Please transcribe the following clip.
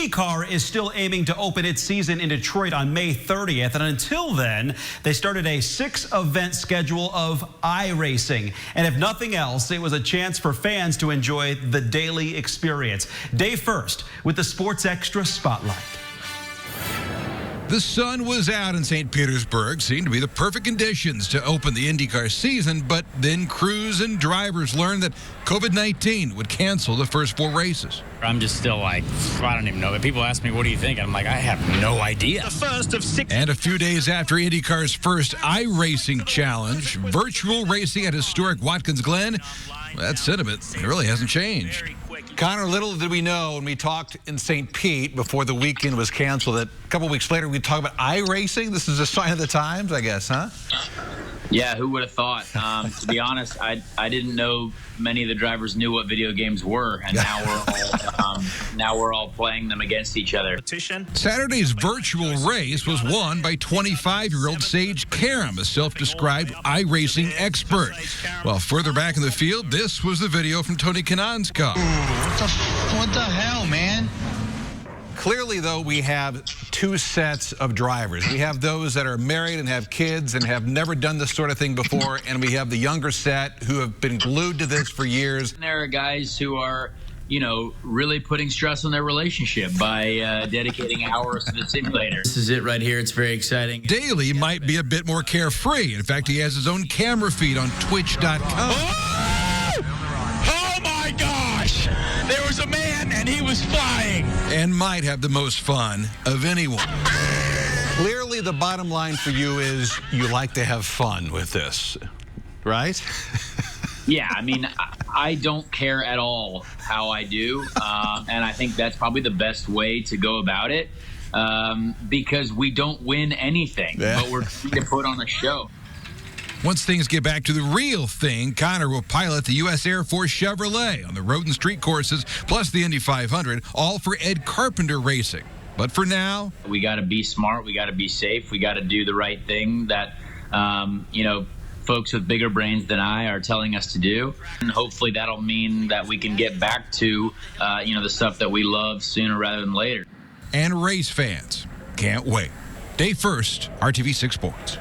IndyCar is still aiming to open its season in Detroit on May 30th. And until then, they started a 6-event schedule of iRacing. And if nothing else, it was a chance for fans to enjoy the Daly experience. Day first with the Sports Extra Spotlight. The sun was out in St. Petersburg, seemed to be the perfect conditions to open the IndyCar season, but then crews and drivers learned that COVID-19 would cancel the first 4 races. I'm just still like, I don't even know. But people ask me, what do you think? And I'm like, I have no idea. The first of 6. And a few days after IndyCar's first iRacing challenge, virtual racing at historic Watkins Glen, that sentiment really hasn't changed. Connor, little did we know when we talked in St. Pete before the weekend was canceled that a couple weeks later we'd talk about iRacing. This is a sign of the times, I guess, huh? Yeah, who would have thought? To be honest, I didn't know many of the drivers knew what video games were, and now we're all playing them against each other. Saturday's virtual race was won by 25-year-old Sage Karam, a self-described iRacing expert. While further back in the field, this was the video from Tony Kanaan's car. What the hell, man? Clearly, though, we have 2 sets of drivers. We have those that are married and have kids and have never done this sort of thing before, and we have the younger set who have been glued to this for years. There are guys who are, you know, really putting stress on their relationship by dedicating hours to the simulator. This is it right here. It's very exciting. Daly might be a bit more carefree. In fact, he has his own camera feed on Twitch.com. Oh my gosh! There was a man and he was flying. And might have the most fun of anyone. Clearly, the bottom line for you is you like to have fun with this, right? Yeah, I mean, I don't care at all how I do, and I think that's probably the best way to go about it, because we don't win anything, but we're trying to put on a show. Once things get back to the real thing, Connor will pilot the U.S. Air Force Chevrolet on the road and street courses, plus the Indy 500, all for Ed Carpenter Racing. But for now, we got to be smart. We got to be safe. We got to do the right thing that, you know, folks with bigger brains than I are telling us to do. And hopefully that'll mean that we can get back to, you know, the stuff that we love sooner rather than later. And race fans can't wait. Day first, RTV 6 Sports.